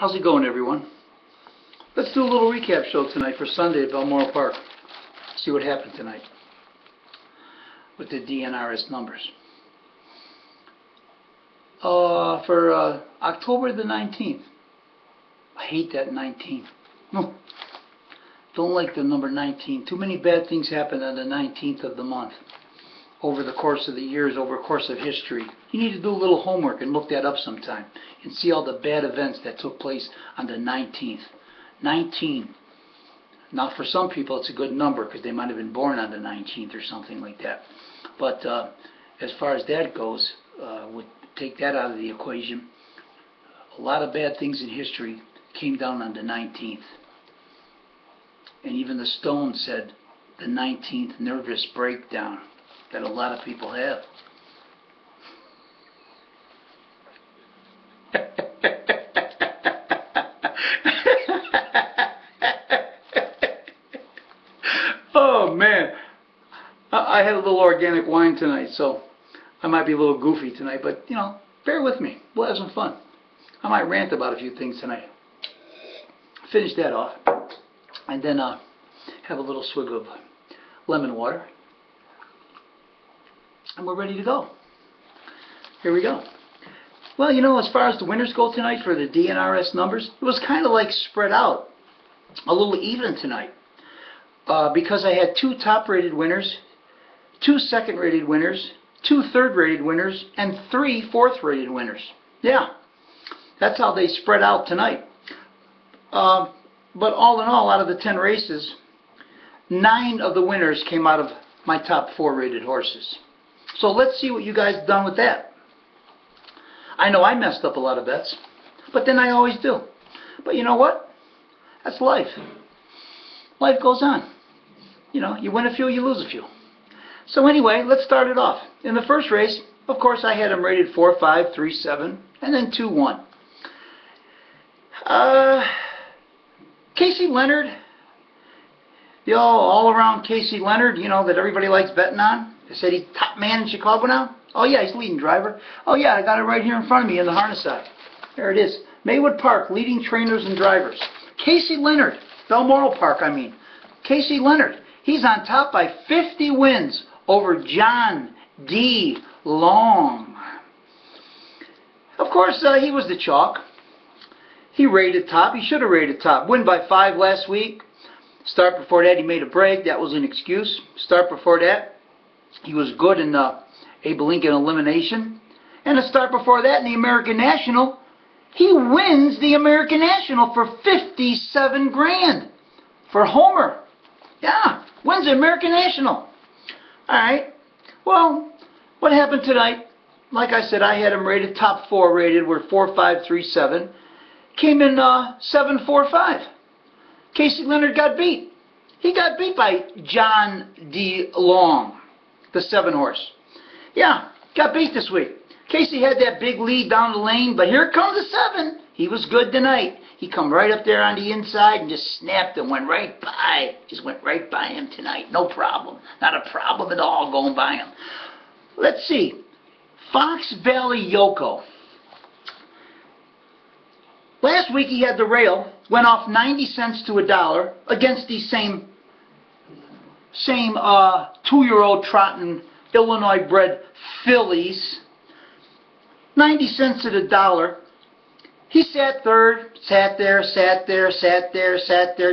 How's it going, everyone? Let's do a little recap show tonight for Sunday at Balmoral Park. See what happened tonight with the DNRS numbers. For October the 19th. I hate that 19. No, don't like the number 19. Too many bad things happen on the 19th of the month. Over the course of the years, over the course of history. You need to do a little homework and look that up sometime and see all the bad events that took place on the 19th. 19. Now for some people it's a good number because they might have been born on the 19th or something like that. But as far as that goes, we'll take that out of the equation. A lot of bad things in history came down on the 19th. And even the Stone said the 19th nervous breakdown that a lot of people have. Oh man, I had a little organic wine tonight, so I might be a little goofy tonight, but you know, bear with me. We'll have some fun. I might rant about a few things tonight. Finish that off, and then have a little swig of lemon water. And we're ready to go. Here we go. Well, you know, as far as the winners go tonight for the DNRS numbers, it was kind of like spread out a little even tonight. Because I had 2 top-rated winners, 2 second-rated winners, 2 third-rated winners, and 3 fourth-rated winners. Yeah, that's how they spread out tonight. But all in all, out of the 10 races, 9 of the winners came out of my top 4-rated horses. So let's see what you guys have done with that. I know I messed up a lot of bets, but then I always do. But you know what? That's life. Life goes on. You know, you win a few, you lose a few. So anyway, let's start it off. In the first race, of course, I had them rated 4, 5, 3, 7, and then 2, 1. Casey Leonard, the all-around Casey Leonard, you know, that everybody likes betting on. They said he's top man in Chicago now. Oh yeah, he's leading driver. Oh yeah, I got it right here in front of me in the harness side. There it is. Maywood Park, leading trainers and drivers. Casey Leonard, Balmoral Park, I mean. Casey Leonard, he's on top by 50 wins over John D. Long. Of course, he was the chalk. He rated top. He should have rated top. Win by 5 last week. Start before that, he made a break. That was an excuse. Start before that, he was good in Abe Lincoln elimination. And the start before that in the American National, he wins the American National for 57 grand for Homer. Yeah, wins the American National. Alright, well, what happened tonight? Like I said, I had him rated top 4 rated. We're 4, 5, 3, 7. Came in 7, 4, 5. Casey Leonard got beat. He got beat by John D. Long, the 7 horse. Yeah, got beat this week. Casey had that big lead down the lane, but here comes the 7. He was good tonight. He come right up there on the inside and just snapped and went right by. Just went right by him tonight. No problem. Not a problem at all going by him. Let's see. Fox Valley Yoko. Last week he had the rail. Went off 90 cents to $1 against these same 2-year-old trotting Illinois bred fillies. 90 cents to the $1. He sat third, sat there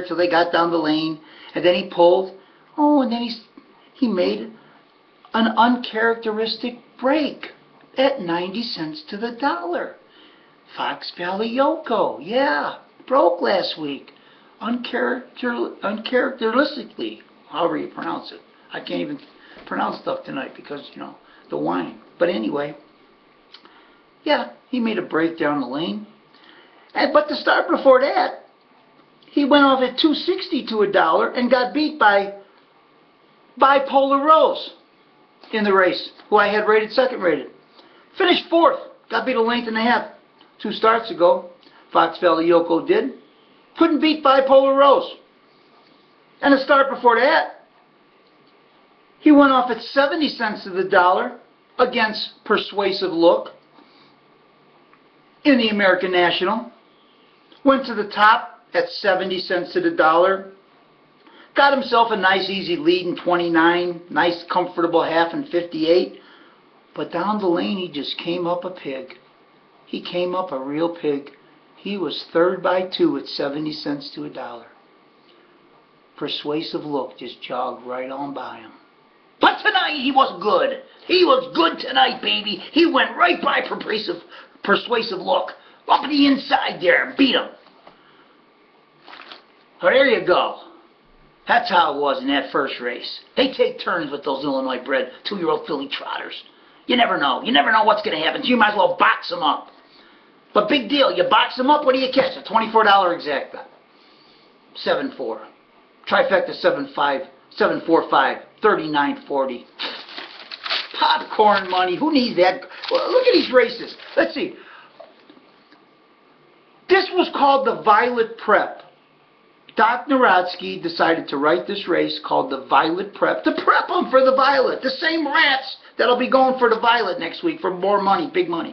till they got down the lane, and then he pulled. Oh, and then he made an uncharacteristic break at 90 cents to the $1. Fox Valley Yoko, yeah, broke last week, uncharacteristically, however you pronounce it. I can't even pronounce stuff tonight because, you know, the wine. But anyway, yeah, he made a break down the lane. But the start before that, he went off at 260 to $1 and got beat by Bipolar Rose in the race, who I had rated second rated. Finished 4th, got beat a length and a half 2 starts ago. Fox Valley Yoko did. Couldn't beat Bipolar Rose. And the start before that, he went off at 70 cents to the $1 against Persuasive Look in the American National. Went to the top at 70 cents to the dollar. Got himself a nice easy lead in 29. Nice comfortable half in 58. But down the lane he just came up a pig. He came up a real pig. He was third by 2 at 70 cents to a dollar. Persuasive Look just jogged right on by him. But tonight he was good. He was good tonight, baby. He went right by Persuasive Look. Up the inside there and beat him. So there you go. That's how it was in that first race. They take turns with those Illinois bred 2-year-old filly trotters. You never know. You never know what's going to happen. So you might as well box them up. But big deal. You box them up, what do you catch? A $24 exacta. 7-4. Trifecta 7-5. 7-4-5. 39-40. Popcorn money. Who needs that? Well, look at these races. Let's see. This was called the Violet Prep. Doc Narodsky decided to write this race called the Violet Prep to prep them for the Violet. The same rats that'll be going for the Violet next week for more money, big money.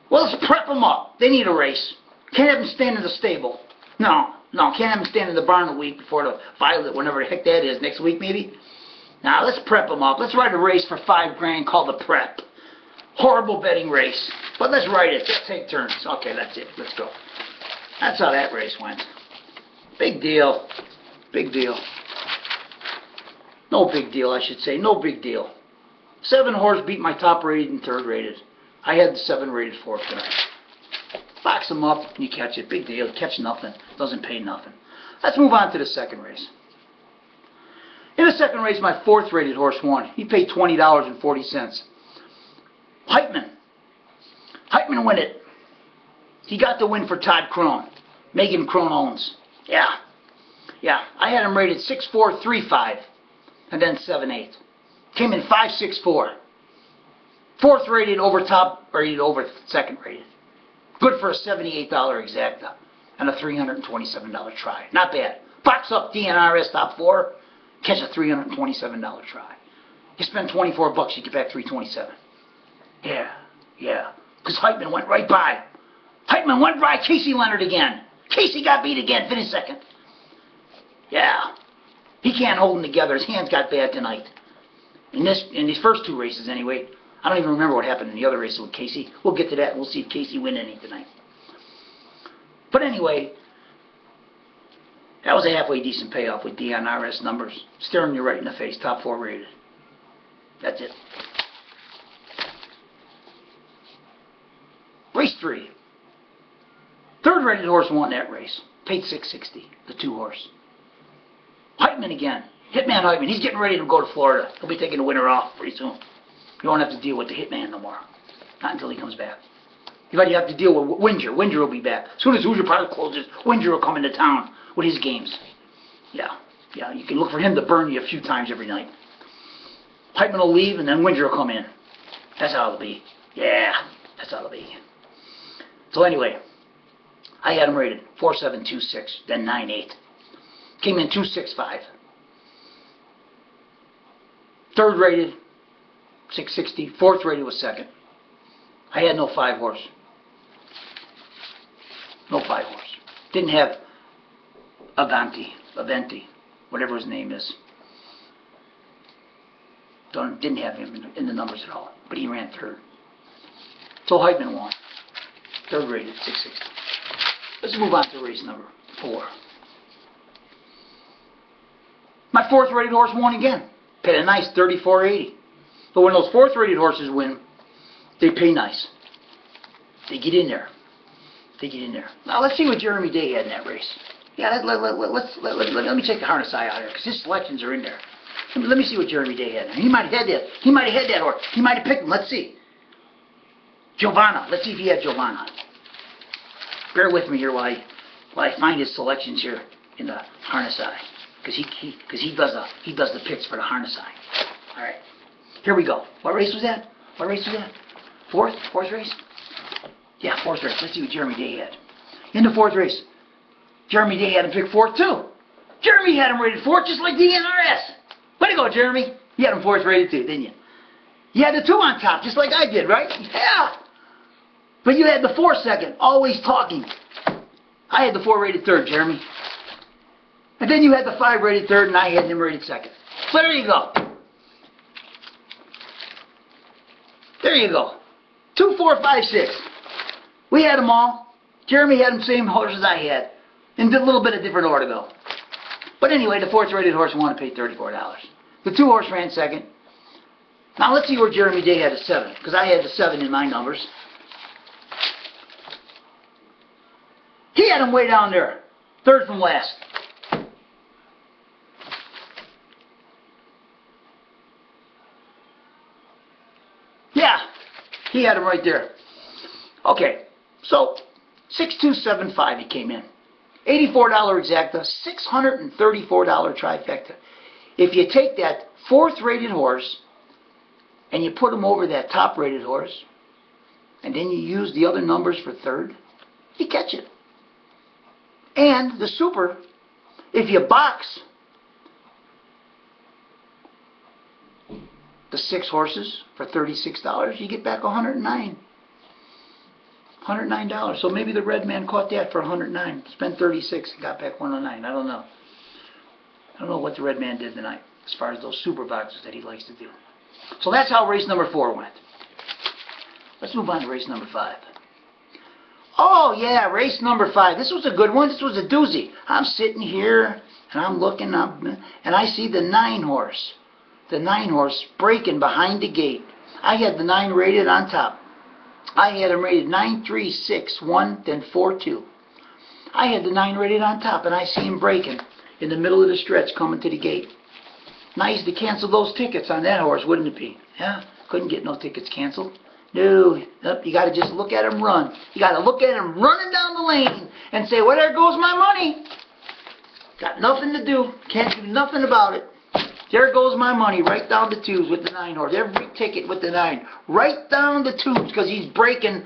Well, let's prep them up. They need a race. Can't have them stand in the stable. No, can't have them stand in the barn a week before the Violet, whenever the heck that is, next week maybe. Now, let's prep them up. Let's write a race for $5 called the Prep. Horrible betting race. But let's write it. Let's take turns. Okay, that's it. Let's go. That's how that race went. Big deal. Big deal. No big deal, I should say. No big deal. 7 horse beat my top rated and third rated. I had the 7 rated fourth tonight. Box them up and you catch it. Big deal. Catch nothing. Doesn't pay nothing. Let's move on to the second race. In the second race, my 4th rated horse won. He paid $20.40. Heitman. Heitman win it. He got the win for Todd Crone. Megan Crone owns. Yeah. I had him rated 6-4-3-5. And then 7-8. Came in 5-6-4. 4th rated over top, rated over 2nd rated. Good for a $78 exacta. And a $327 try. Not bad. Box up DNRS top 4. Catch a $327 try. You spend $24, you get back $327. Yeah. Because Heitman went right by. Heitman went by Casey Leonard again. Casey got beat again, finished 2nd. Yeah. He can't hold them together. His hands got bad tonight. In these first 2 races anyway. I don't even remember what happened in the other races with Casey. We'll get to that. We'll see if Casey win any tonight. But anyway, that was a halfway decent payoff with DNRS numbers. Staring you right in the face. Top 4 rated. That's it. Race 3. 3rd rated horse won that race. Paid $6.60. The 2 horse. Heitman again. Hitman Heitman. He's getting ready to go to Florida. He'll be taking the winter off pretty soon. You won't have to deal with the Hitman no more. Not until he comes back. You have to deal with Winger. Winger will be back. As soon as Hoosier Park closes, Winger will come into town with his games. Yeah. You can look for him to burn you a few times every night. Heitman will leave and then Winger will come in. That's how it'll be. Yeah. That's how it'll be. So anyway, I had him rated 4.726, then 9.8. Came in 2.65. 3rd rated 6.60. 4th rated was 2nd. I had no 5 horse. No 5 horse. Didn't have Aventi, whatever his name is. Didn't have him in the numbers at all. But he ran 3rd. So Heitman won. 3rd rated 6.60. Let's move on to race number 4. My 4th rated horse won again. Paid a nice $34.80. But when those 4th rated horses win, they pay nice. They get in there. Now let's see what Jeremy Day had in that race. Yeah, let me check the harness eye out here because his selections are in there. Let me see what Jeremy Day had. He might have had that. He might have had that horse. He might have picked him. Let's see. Giovanna. Let's see if he had Giovanna. Bear with me here while I find his selections here in the harness eye, because he does the picks for the harness eye. All right, here we go. What race was that? 4th race? Yeah, 4th race. Let's see what Jeremy Day had. In the 4th race, Jeremy Day had him pick 4th too. Jeremy had him rated 4th just like DNRS. Way to go, Jeremy. You had him 4th rated too, didn't you? You had the 2 on top, just like I did, right? Yeah. But you had the 4 second, always talking. I had the 4 rated third, Jeremy. And then you had the 5 rated third, and I had him rated second. So there you go. There you go. 2, 4, 5, 6. We had them all. Jeremy had the same horses I had. In a little bit of different order, though. But anyway, the 4th rated horse won and paid $34. The 2 horse ran second. Now let's see where Jeremy Day had a 7. Because I had the 7 in my numbers. He had him way down there. 3rd from last. Yeah, he had him right there. Okay, so 6275 he came in. $84 exacta, $634 trifecta. If you take that 4th rated horse and you put him over that top rated horse, and then you use the other numbers for 3rd, you catch it. And the super, if you box the 6 horses for $36, you get back $109. $109. So maybe the red man caught that for $109. Spent $36 and got back $109. I don't know. I don't know what the red man did tonight as far as those super boxes that he likes to do. So that's how race number 4 went. Let's move on to race number 5. Oh yeah, race number 5. This was a good one. This was a doozy. I'm sitting here and I'm looking up and I see the 9 horse. The 9 horse breaking behind the gate. I had the 9 rated on top. I had him rated 9, 3, 6, 1, then 4, 2. I had the 9 rated on top, and I see him breaking in the middle of the stretch coming to the gate. Nice to cancel those tickets on that horse, wouldn't it be? Yeah, couldn't get no tickets canceled. No, nope, you got to just look at him run. You got to look at him running down the lane and say, well, there goes my money. Got nothing to do. Can't do nothing about it. There goes my money, right down the tubes with the 9 horse. Every ticket with the 9. Right down the tubes, because he's breaking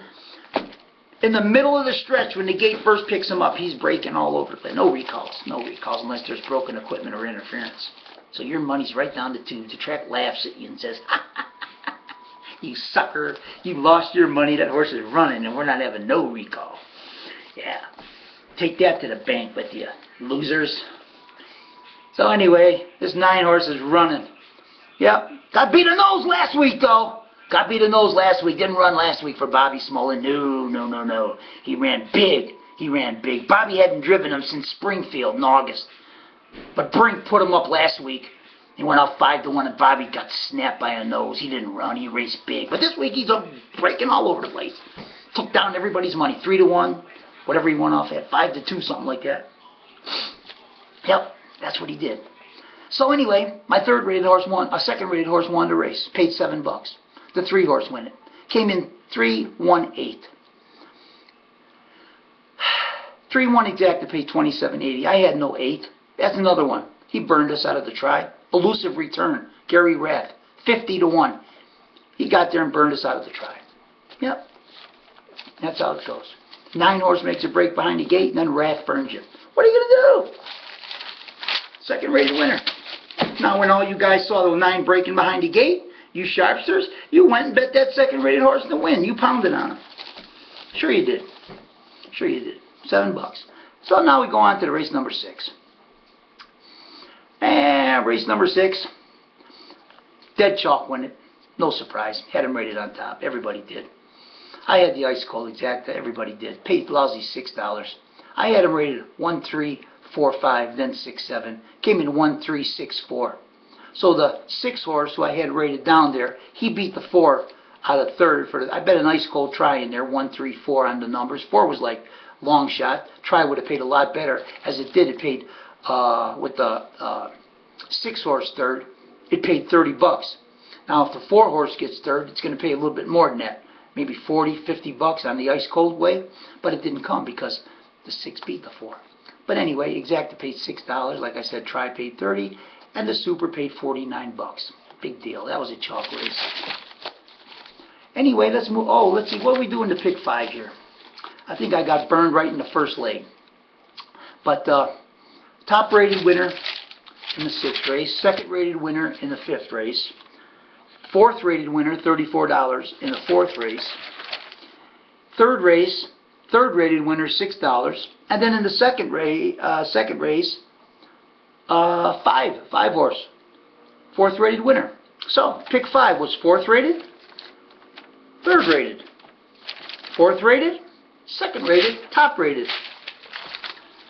in the middle of the stretch when the gate first picks him up. He's breaking all over the place. No recalls. No recalls unless there's broken equipment or interference. So your money's right down the tubes. The track laughs at you and says, ha, ha, ha, ha, you sucker. You lost your money. That horse is running and we're not having no recall. Yeah. Take that to the bank with you, losers. So anyway, this 9 horse is running. Yep. Got beat a nose last week, though. Got beat a nose last week. Didn't run last week for Bobby Smolin. No, no, no, no. He ran big. He ran big. Bobby hadn't driven him since Springfield in August. But Brink put him up last week. He went out 5-1, and Bobby got snapped by a nose. He didn't run. He raced big. But this week, he's breaking all over the place. Took down everybody's money. 3-1, whatever he went off at. 5-2, something like that. Yep. That's what he did. So anyway, my 3rd rated horse won. A 2nd rated horse won the race. Paid $7. The 3 horse won it. Came in 3-1-8. 3-1 exact to pay $27.80. I had no 8. That's another one. He burned us out of the try. Elusive return. Gary Rath. 50-1. He got there and burned us out of the try. Yep. That's how it goes. 9 horse makes a break behind the gate and then Rath burns you. What are you going to do? 2nd rated winner. Now when all you guys saw the 9 breaking behind the gate, you sharpsters, you went and bet that 2nd rated horse to win. You pounded on him. Sure you did. Sure you did. $7. So now we go on to the race number 6. And race number 6. Dead chalk won it. No surprise. Had him rated on top. Everybody did. I had the ice cold exacta. Everybody did. Paid lousy $6. I had him rated 1-3. 4-5, then 6-7. Came in 1-3-6-4. So the 6 horse who I had rated down there, he beat the 4 out of 3rd. For the, I bet a nice cold try in there, 1-3-4 on the numbers. 4 was like long shot. Try would have paid a lot better. As it did, it paid with the 6 horse 3rd, it paid $30. Now if the 4 horse gets 3rd, it's going to pay a little bit more than that. Maybe $40, $50 on the ice cold way. But it didn't come because the 6 beat the 4. But anyway, exacta paid $6. Like I said, try paid $30, and the super paid $49. Big deal. That was a chalk race. Anyway, let's move. Oh, let's see. What are we doing to pick 5 here? I think I got burned right in the first leg. But top rated winner in the 6th race, 2nd rated winner in the 5th race, 4th rated winner, $34 in the 4th race, 3rd race, Third rated winner, $6. And then in the second race, five horse, fourth rated winner. So pick 5 was fourth rated, third rated, fourth rated, second rated, top rated.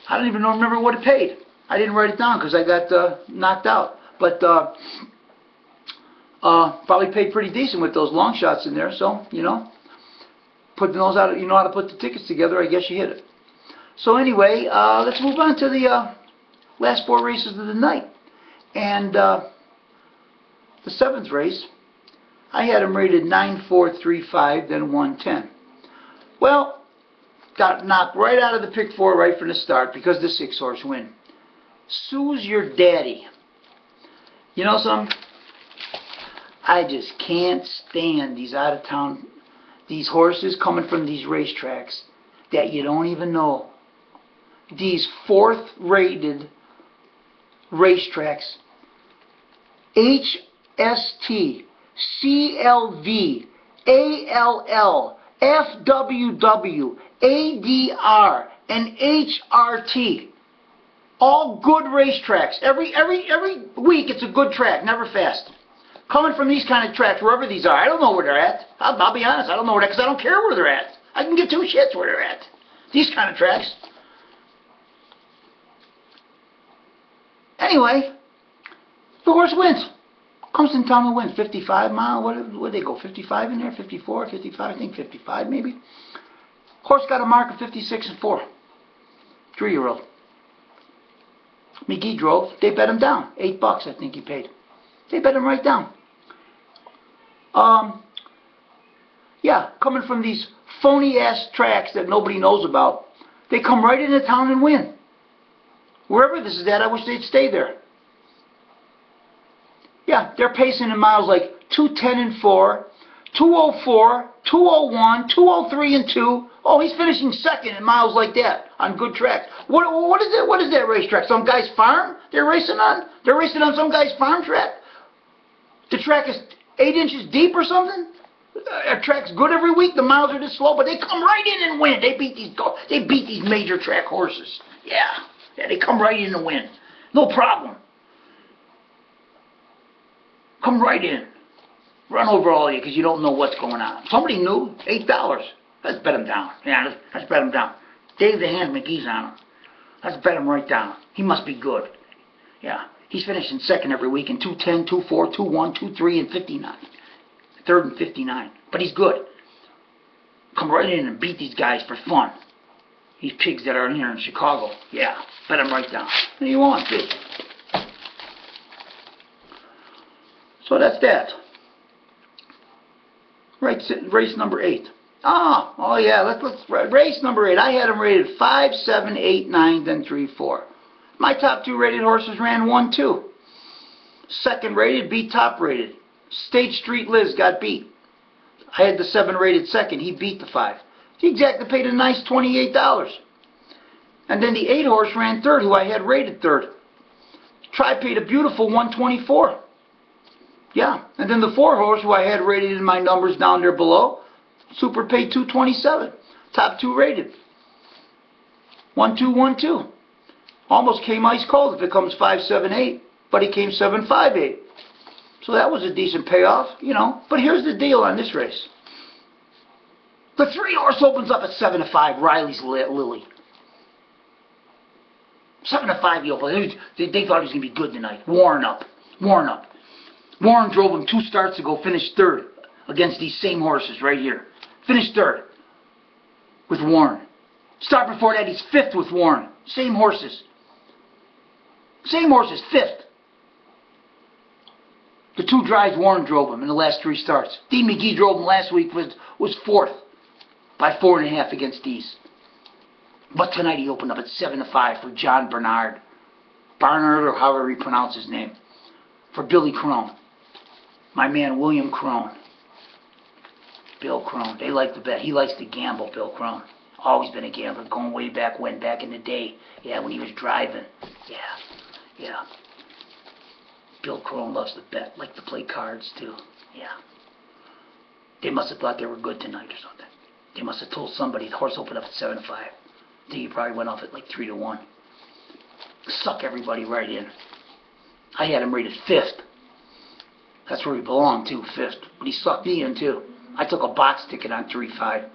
I don't even remember what it paid. I didn't write it down because I got knocked out. But probably paid pretty decent with those long shots in there. So, you know, putting those out, you know how to put the tickets together, I guess you hit it. So anyway, let's move on to the last 4 races of the night. And the 7th race, I had them rated 9, 4, 3, 5, then 1, 10. Well, got knocked right out of the pick 4 right from the start because the 6 horse win. Sue's your daddy. You know something? I just can't stand these out of town, these horses coming from these racetracks that you don't even know. These 4th rated racetracks. HST, CLV, ALL, FWW, ADR, and HRT. All good racetracks. Every week it's a good track, never fast. Coming from these kind of tracks, wherever these are, I don't know where they're at. I'll be honest, I don't know where they're at because I don't care where they're at. I can give 2 shits where they're at. These kind of tracks. Anyway, the horse wins. Comes in town and wins. 55 mile, what did they go? 55 in there? 54, 55, I think 55 maybe. Horse got a mark of 56 and 4. 3-year-old. McGee drove. They bet him down. $8 I think he paid. They bet him right down. Yeah, coming from these phony ass tracks that nobody knows about, they come right into town and win. Wherever this is at, I wish they'd stay there. Yeah, they're pacing in miles like 210 and 4, 204, 201, 203 and 2. Oh, he's finishing second in miles like that on good tracks. What is that? What is that racetrack? Some guy's farm they're racing on? They're racing on some guy's farm track? The track is 8 inches deep or something? A track's good every week. The miles are this slow, but they come right in and win. They beat these major track horses. Yeah, they come right in and win. No problem. Come right in. Run over all of you because you don't know what's going on. Somebody knew. $8. Let's bet him down. Yeah, let's bet him down. Dave the Hand McGee's on him. Let's bet him right down. He must be good. Yeah. He's finishing second every week in 210, 24, 21, 23, and 59. Third and 59. But he's good. Come right in and beat these guys for fun. These pigs that are in here in Chicago. Yeah. Bet him right down. What do you want, bitch? So that's that. Race number 8. Oh yeah, let's race number 8. I had them rated 5, 7, 8, 9, then 3, 4. My top 2 rated horses ran 1, 2. Second rated beat top rated. State Street Liz got beat. I had the 7 rated second. He beat the 5. He exactly paid a nice $28. And then the 8 horse ran third, who I had rated third. Tri paid a beautiful $124. Yeah, and then the 4 horse, who I had rated in my numbers down there below, super paid $227. Top 2 rated. 1, 2, 1, 2. Almost came ice cold if it comes 5, 7, 8, but he came 7, 5, 8. So that was a decent payoff, you know. But here's the deal on this race. The 3 horse opens up at 7 to 5. Riley's Lily. 7 to 5 he opened. They thought he was going to be good tonight. Warren up. Warren drove him 2 starts ago, finished third against these same horses right here. Finished third with Warren. Start before that, he's 5th with Warren. Same horses. Same horses, 5th. The 2 drives Warren drove him in the last 3 starts. Dean McGee drove him last week, was 4th by 4.5 against these. But tonight he opened up at 7 to 5 for John Barnard. Barnard, or however you pronounce his name. For Billy Crone. My man William Crone. Bill Crone. They like to bet. He likes to gamble, Bill Crone. Always been a gambler, going way back when, back in the day. Yeah, when he was driving. Yeah. Bill Crone loves to bet, like to play cards too. Yeah. They must have thought they were good tonight or something. They must have told somebody the horse opened up at 7-5. I think he probably went off at like 3-1. Suck everybody right in. I had him rated 5th. That's where he belonged too, 5th. But he sucked me in too. I took a box ticket on 3-5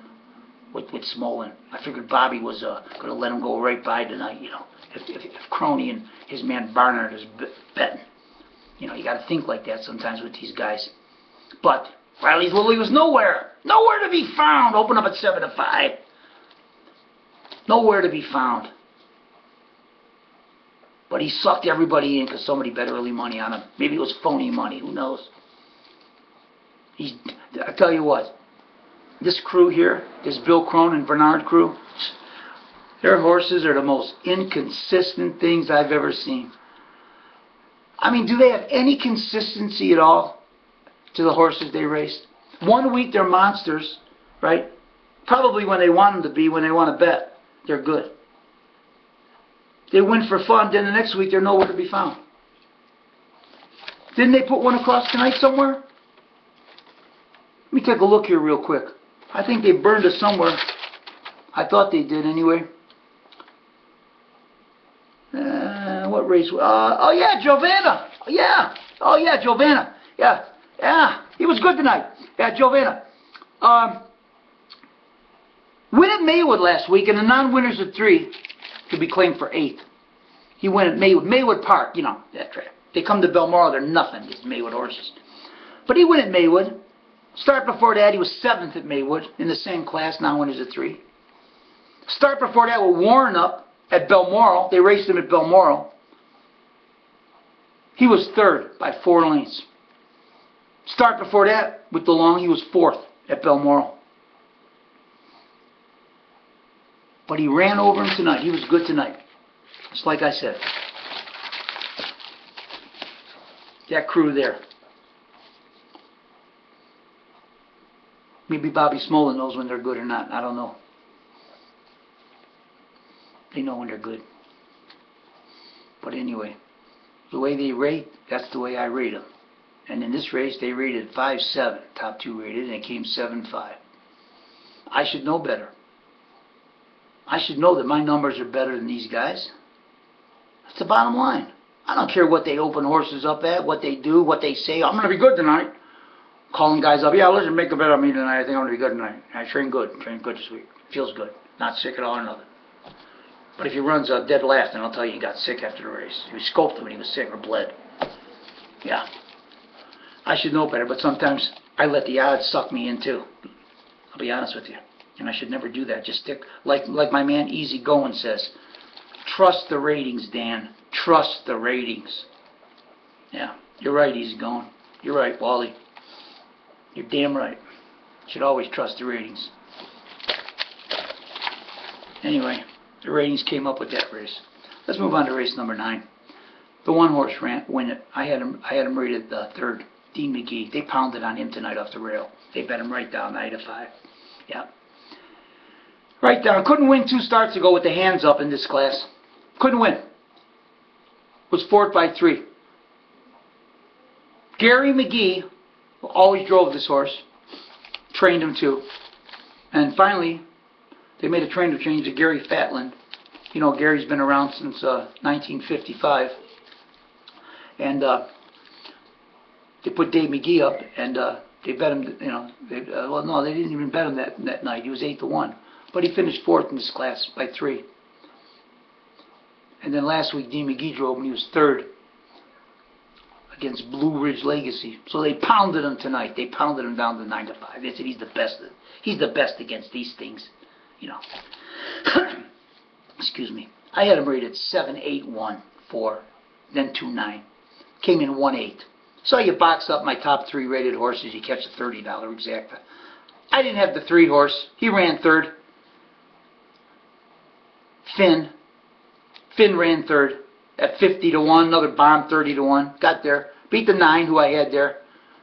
with Smolin. I figured Bobby was going to let him go right by tonight, you know. If Crony and his man Barnard is betting. You know, you got to think like that sometimes with these guys. But Riley's Lily was nowhere. Nowhere to be found. Open up at 7-5. Nowhere to be found. But he sucked everybody in because somebody bet early money on him. Maybe it was phony money. Who knows? I tell you what. This crew here, this Bill Crone and Bernard crew, their horses are the most inconsistent things I've ever seen. I mean, do they have any consistency at all to the horses they raced? One week they're monsters, right? Probably when they want them to be, when they want to bet, they're good. They win for fun, then the next week they're nowhere to be found. Didn't they put one across tonight somewhere? Let me take a look here real quick. I think they burned it somewhere. I thought they did anyway. What race? Oh yeah, Giovanna. Yeah. Oh yeah, Giovanna. Yeah. Yeah. He was good tonight. Yeah, Giovanna. Win at Maywood last week, and the non-winners of 3 could be claimed for 8th. He won at Maywood Park. You know that track. They come to Balmoral, they're nothing. These Maywood horses. But he won at Maywood. Start before that, he was 7th at Maywood in the same class, non-winners of 3. Start before that with Warren up at Balmoral. They raced him at Balmoral. He was 3rd by 4 lengths. Start before that with DeLong, he was 4th at Balmoral. But he ran over him tonight. He was good tonight. Just like I said. That crew there. Maybe Bobby Smolin knows when they're good or not. I don't know. They know when they're good. But anyway, the way they rate, that's the way I rate them. And in this race, they rated 5-7, top 2 rated, and it came 7-5. I should know better. I should know that my numbers are better than these guys. That's the bottom line. I don't care what they open horses up at, what they do, what they say. I'm going to be good tonight. Calling guys up, yeah, listen, make a bet on me tonight. I think I'm going to be good tonight. I trained good this week. Feels good. Not sick at all or nothing. But if he runs dead last, then I'll tell you he got sick after the race. He scoped him when he was sick or bled. Yeah. I should know better, but sometimes I let the odds suck me in too. I'll be honest with you. And I should never do that. Just stick, like my man Easy Going says, trust the ratings, Dan. Trust the ratings. Yeah, you're right, Easy Going. You're right, Wally. You're damn right. Should always trust the ratings. Anyway, the ratings came up with that race. Let's move on to race number 9. The one horse win it. I had him rated 3rd. Dean McGee. They pounded on him tonight off the rail. They bet him right down 9-5. Yeah. Right down. Couldn't win 2 starts ago with the hands up in this class. Couldn't win. Was 4th by 3. Gary McGee always drove this horse. Trained him too. And finally, they made a trainer change to Gary Fatland. You know, Gary's been around since 1955. And they put Dave McGee up, and they bet him, you know, well, no, they didn't even bet him that night. He was 8-1. But he finished 4th in this class by 3. And then last week, Dean McGee drove him. He was 3rd against Blue Ridge Legacy. So they pounded him tonight. They pounded him down to 9-5. They said he's the best. He's the best against these things, you know. Excuse me. I had him rated 7-8-1-4, then 2-9. Came in 1-8. So you box up my top 3 rated horses. You catch a $30 exacta. I didn't have the 3 horse. He ran 3rd. Finn ran 3rd at 50-1. Another bomb 30-1. Got there. Beat the 9 who I had there.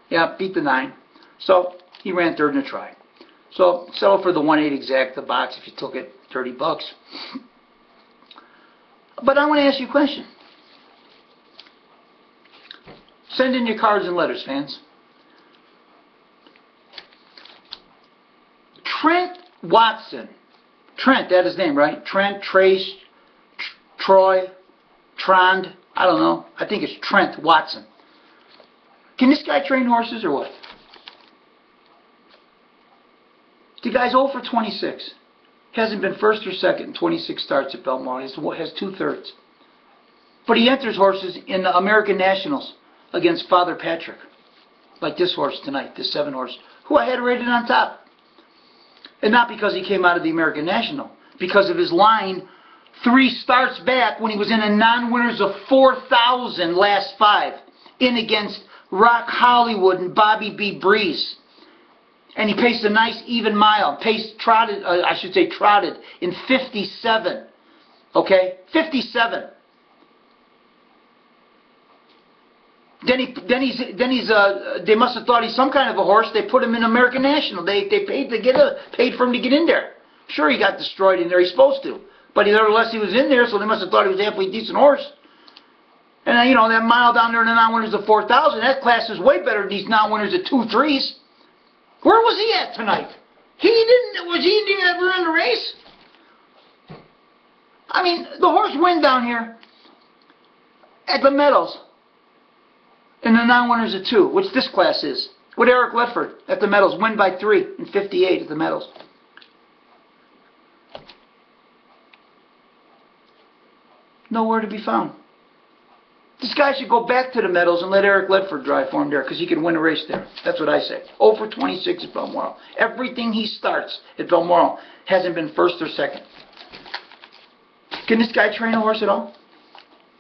Yeah, beat the 9. So he ran 3rd in a try. So settle for the 1-8 exacta box if you took it. $30. But I want to ask you a question. Send in your cards and letters, fans. Trent Watson. Trent, that's his name, right? Trent, Trace, Troy, Trond. I don't know. I think it's Trent Watson. Can this guy train horses or what? The guy's 0 for 26. Hasn't been first or second in 26 starts at Balmoral. He has 2/3. But he enters horses in the American Nationals against Father Patrick. Like this horse tonight, this 7 horse, who I had rated on top. And not because he came out of the American National. Because of his line 3 starts back when he was in a non-winners of 4,000 last 5. In against Rock Hollywood and Bobby B. Breeze. And he paced a nice even mile. Trotted in 57. Okay? 57. They must have thought he's some kind of a horse. They put him in American National. They paid for him to get in there. Sure, he got destroyed in there. He's supposed to, but nevertheless he was in there. So they must have thought he was a halfway decent horse. And then, you know, that mile down there in the non-winners of 4,000, that class is way better than these non-winners at 2/3. Where was he at tonight? Was he ever in the race? I mean, the horse win down here at the Meadows. And the non-winners of 2, which this class is. With Eric Ledford at the Meadows, win by 3 in 58 at the Meadows. Nowhere to be found. This guy should go back to the Meadows and let Eric Ledford drive for him there, because he can win a race there. That's what I say. 0 for 26 at Balmoral. Everything he starts at Balmoral hasn't been first or second. Can this guy train a horse at all?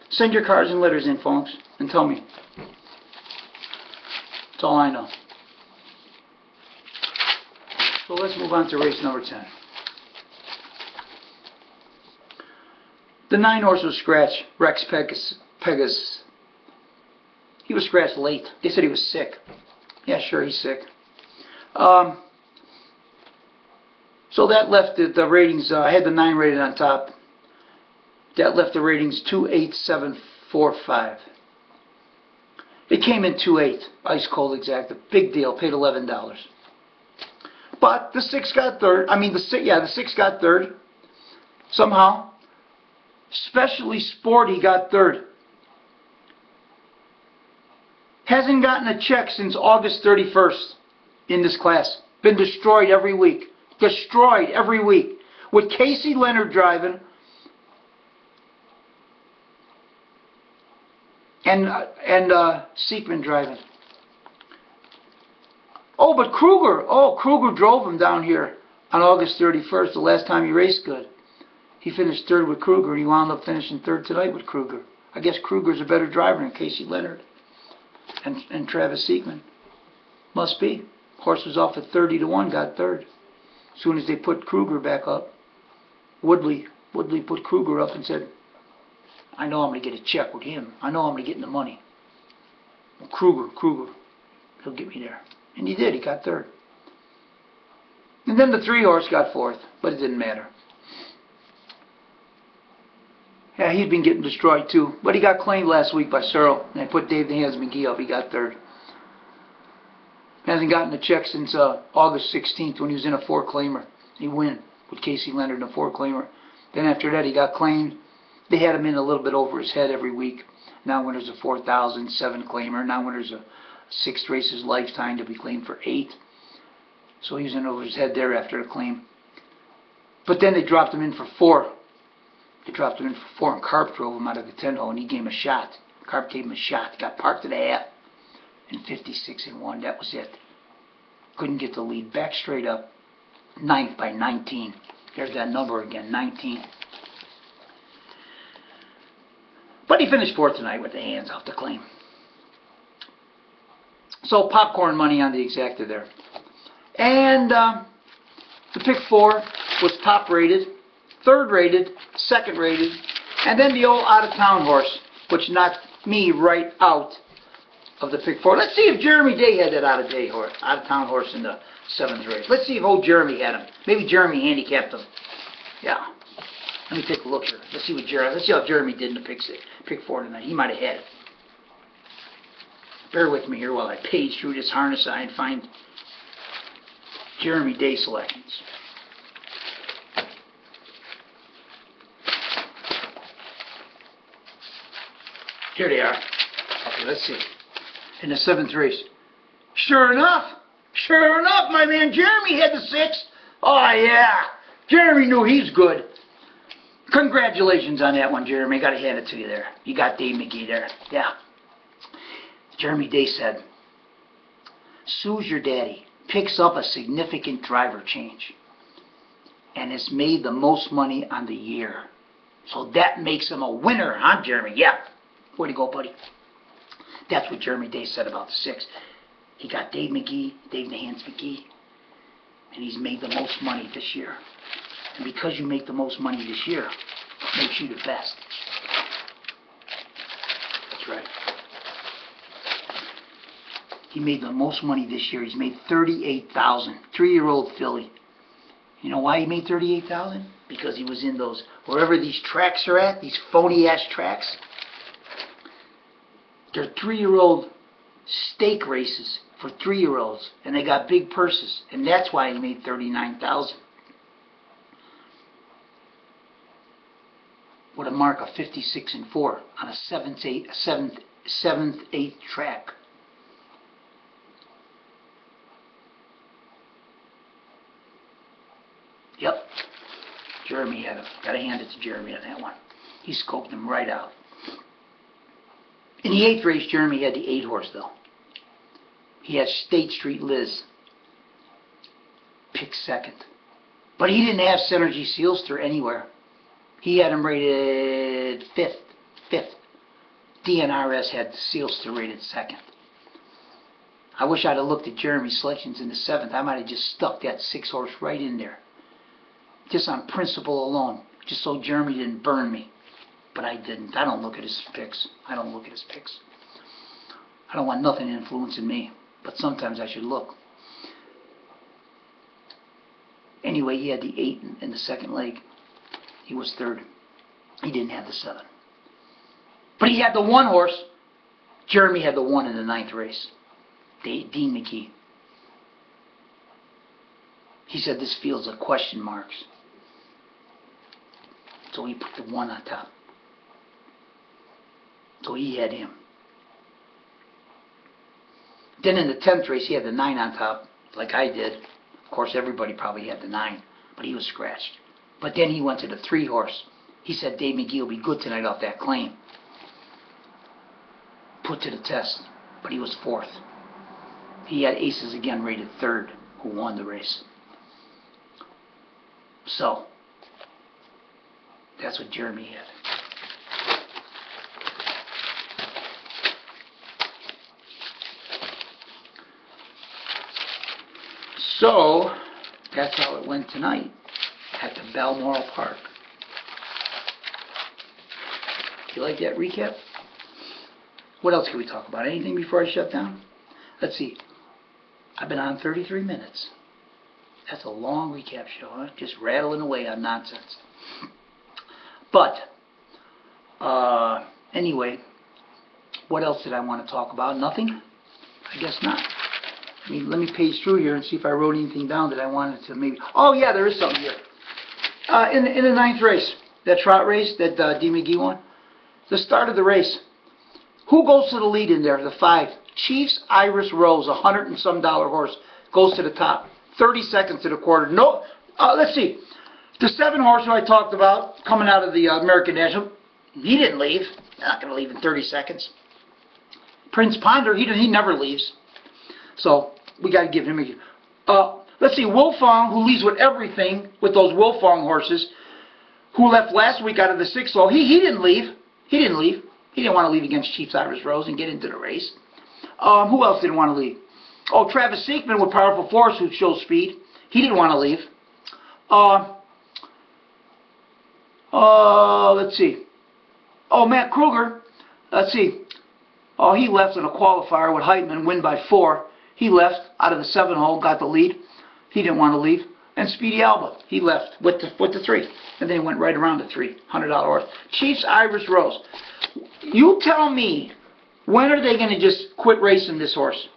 Send your cards and letters in, folks, and tell me. That's all I know. So let's move on to race number 10. The 9 horse was scratched, Rex Pegasus. He was scratched late. They said he was sick. Yeah, sure, he's sick. So that left the ratings, I had the 9 rated on top. That left the ratings 28745. It came in 2.8, ice cold exact, a big deal, paid $11. But the 6 got third. I mean, the 6 got third somehow. Especially Sporty got third. Hasn't gotten a check since August 31st in this class. Been destroyed every week. Destroyed every week. With Casey Leonard driving. And Seekman driving. Oh, but Kruger. Oh, Kruger drove him down here on August 31st, the last time he raced good. He finished third with Kruger, and he wound up finishing third tonight with Kruger. I guess Kruger's a better driver than Casey Leonard and Travis Seekman. Must be. Horse was off at 30-1, got third. As soon as they put Kruger back up, Woodley put Kruger up and said, I know I'm going to get a check with him. I know I'm going to get in the money. Well, Kruger, he'll get me there. And he did. He got third. And then the 3 horse got fourth, but it didn't matter. Yeah, he's been getting destroyed too. But he got claimed last week by Searle. And they put Dave the Hands McGee up. He got third. Hasn't gotten a check since August 16th when he was in a 4-claimer. He won with Casey Leonard in a 4-claimer. Then after that he got claimed. They had him in a little bit over his head every week. Now when there's a 4,000, 7-claimer. Now when there's a 6 races lifetime to be claimed for 8. So he was in over his head there after the claim. But then they dropped him in for 4. They dropped him in for 4, and Carp drove him out of the 10-hole, and he gave him a shot. Carp gave him a shot. Got parked to the half. And 56-1. That was it. Couldn't get the lead. Back straight up. 9th by 19. There's that number again, 19. But he finished 4th tonight with the hands off the claim. So popcorn money on the exacta there. And the pick 4 was top rated, 3rd rated, 2nd rated, and then the old out-of-town horse, which knocked me right out of the pick 4. Let's see if Jeremy Day had that out-of-town horse in the 7th race. Let's see if old Jeremy had him. Maybe Jeremy handicapped him. Yeah. Let me take a look here. Let's see how Jeremy did in the pick 4 tonight. He might have had it. Bear with me here while I page through this harness and find Jeremy Day selections. Here they are. Okay, let's see. In the 7th race. Sure enough, my man Jeremy had the 6th. Oh, yeah. Jeremy knew he's good. Congratulations on that one, Jeremy. Got to hand it to you there. You got Dave McGee there. Yeah. Jeremy Day said, Sue's your daddy. Picks up a significant driver change and has made the most money on the year. So that makes him a winner, huh, Jeremy? Yeah. Way to go, buddy. That's what Jeremy Day said about the 6. He got Dave McGee, Dave the Hands McGee, and he's made the most money this year. And because you make the most money this year, it makes you the best. That's right. He made the most money this year. He's made $38,000. 3-year-old filly. You know why he made $38,000? Because he was in those, wherever these tracks are at, these phony-ass tracks. They're 3-year-old stake races for 3-year-olds, and they got big purses, and that's why he made $39,000. With a mark of 56-4 on a 7th/8th track. Yep. Jeremy had him. Gotta hand it to Jeremy on that one. He scoped him right out. In the 8th race, Jeremy had the 8-horse, though. He had State Street Liz. Picked 2nd. But he didn't have Synergy Sealster anywhere. He had him rated 5th. DNRS had Sealster rated 2nd. I wish I'd have looked at Jeremy's selections in the 7th. I might have just stuck that 6-horse right in there. Just on principle alone. Just so Jeremy didn't burn me. But I didn't. I don't look at his picks. I don't want nothing influencing me. But sometimes I should look. Anyway, he had the 8 in the 2nd leg. He was 3rd. He didn't have the 7. But he had the 1-horse. Jeremy had the 1 in the 9th race. Dean McGee. He said this field's a question marks. So he put the 1 on top. So he had him. Then in the 10th race, he had the 9 on top, like I did. Of course, everybody probably had the 9, but he was scratched. But then he went to the 3-horse. He said Dave McGee will be good tonight off that claim. Put to the test, but he was 4th. He had Aces again rated 3rd, who won the race. So, that's what Jeremy had. So, that's how it went tonight at the Balmoral Park. You like that recap? What else can we talk about? Anything before I shut down? Let's see. I've been on 33 minutes. That's a long recap show, huh? Just rattling away on nonsense. But, anyway, what else did I want to talk about? Nothing? I guess not. Let me page through here and see if I wrote anything down that I wanted to maybe... Oh, yeah, there is something here. In the 9th race, that trot race that D. McGee won, the start of the race, who goes to the lead in there? The 5. Chiefs Iris Rose, $100 and some horse, goes to the top. 30 seconds to the quarter. No, let's see. The 7-horse who I talked about, coming out of the American National, he didn't leave. Not going to leave in 30 seconds. Prince Ponder, he never leaves. So, we got to give him a... let's see, Wolfong, who leads with everything, with those Wolfong horses, who left last week out of the 6th hole, he didn't leave. He didn't leave. He didn't want to leave against Chiefs Iris Rose and get into the race. Who else didn't want to leave? Oh, Travis Seekman with Powerful Force, who shows speed. He didn't want to leave. Let's see. Oh, Matt Kruger. Let's see. Oh, he left in a qualifier with Heitman, win by 4. He left out of the 7 hole, got the lead. He didn't want to leave. And Speedy Alba, he left with the 3. And then he went right around the 3. $100 horse. Chiefs Iris Rose. You tell me, when are they going to just quit racing this horse?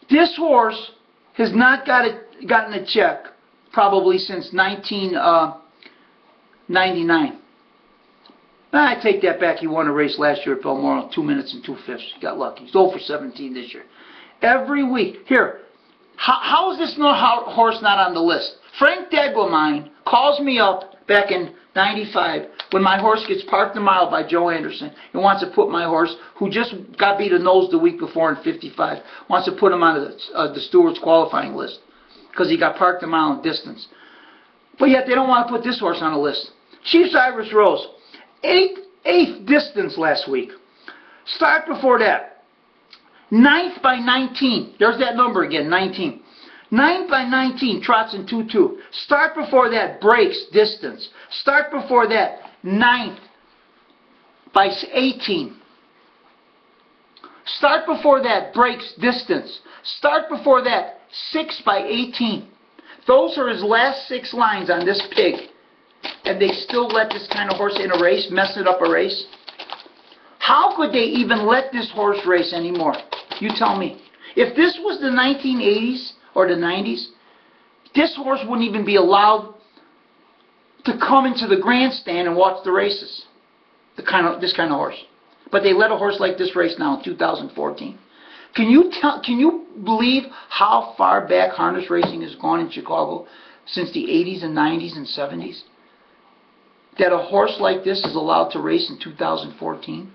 This horse has not gotten a check probably since 1999. I take that back. He won a race last year at Balmoral, 2 minutes and 2/5. He got lucky. He's 0 for 17 this year. Every week. Here, how is this horse not on the list? Frank Deglamine calls me up back in 95 when my horse gets parked a mile by Joe Anderson and wants to put my horse, who just got beat a nose the week before in 55, wants to put him on the stewards qualifying list because he got parked a mile in distance. But yet they don't want to put this horse on the list. Chiefs Irish Rose, eighth distance last week. Start before that. 9th by 19. There's that number again, 19. 9th by 19, trots in 2-2. Start before that, breaks, distance. Start before that, 9th by 18. Start before that, breaks, distance. Start before that, 6 by 18. Those are his last 6 lines on this pig. And they still let this kind of horse in a race, messing up a race? How could they even let this horse race anymore? You tell me. If this was the 1980s or the 90s, this horse wouldn't even be allowed to come into the grandstand and watch the races. This kind of horse. But they let a horse like this race now in 2014. Can you believe how far back harness racing has gone in Chicago since the 80s and 90s and 70s? That a horse like this is allowed to race in 2014?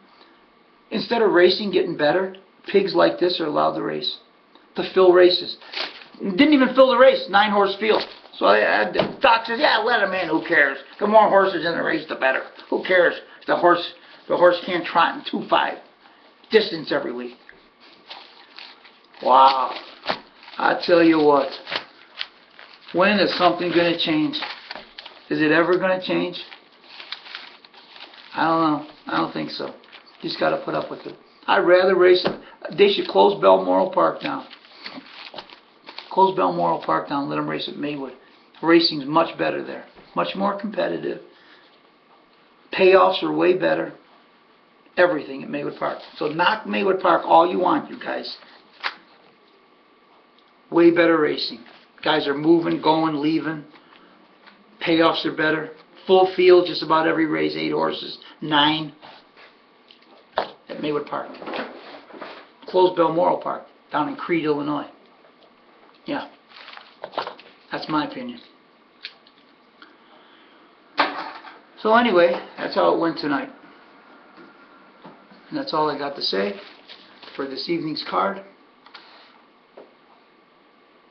Instead of racing getting better, pigs like this are allowed to race, to fill races. Didn't even fill the race, 9-horse field. So the doc says, yeah, let him in, who cares? The more horses in the race, the better. Who cares? The horse can't trot in 2.5 distance every week. Wow. I tell you what, when is something going to change? Is it ever going to change? I don't know. I don't think so. You just got to put up with it. I'd rather race it. They should close Balmoral Park down. Close Balmoral Park down and let them race at Maywood. Racing's much better there. Much more competitive. Payoffs are way better. Everything at Maywood Park. So knock Maywood Park all you want, you guys. Way better racing. Guys are moving, going, leaving. Payoffs are better. Full field, just about every race, 8 horses, 9 at Maywood Park. Close Balmoral Park down in Crete, Illinois. Yeah, that's my opinion. So anyway, that's how it went tonight. And that's all I got to say for this evening's card.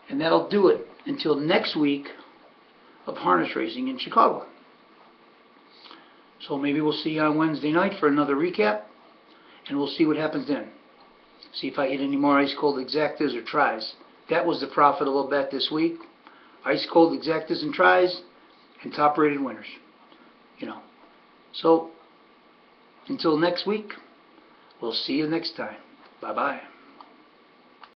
And that'll do it until next week of harness racing in Chicago. So maybe we'll see you on Wednesday night for another recap, and we'll see what happens then. See if I hit any more ice cold exactas or tries. That was the profitable bet this week. Ice cold exactas and tries, and top rated winners. You know. So until next week, we'll see you next time. Bye bye.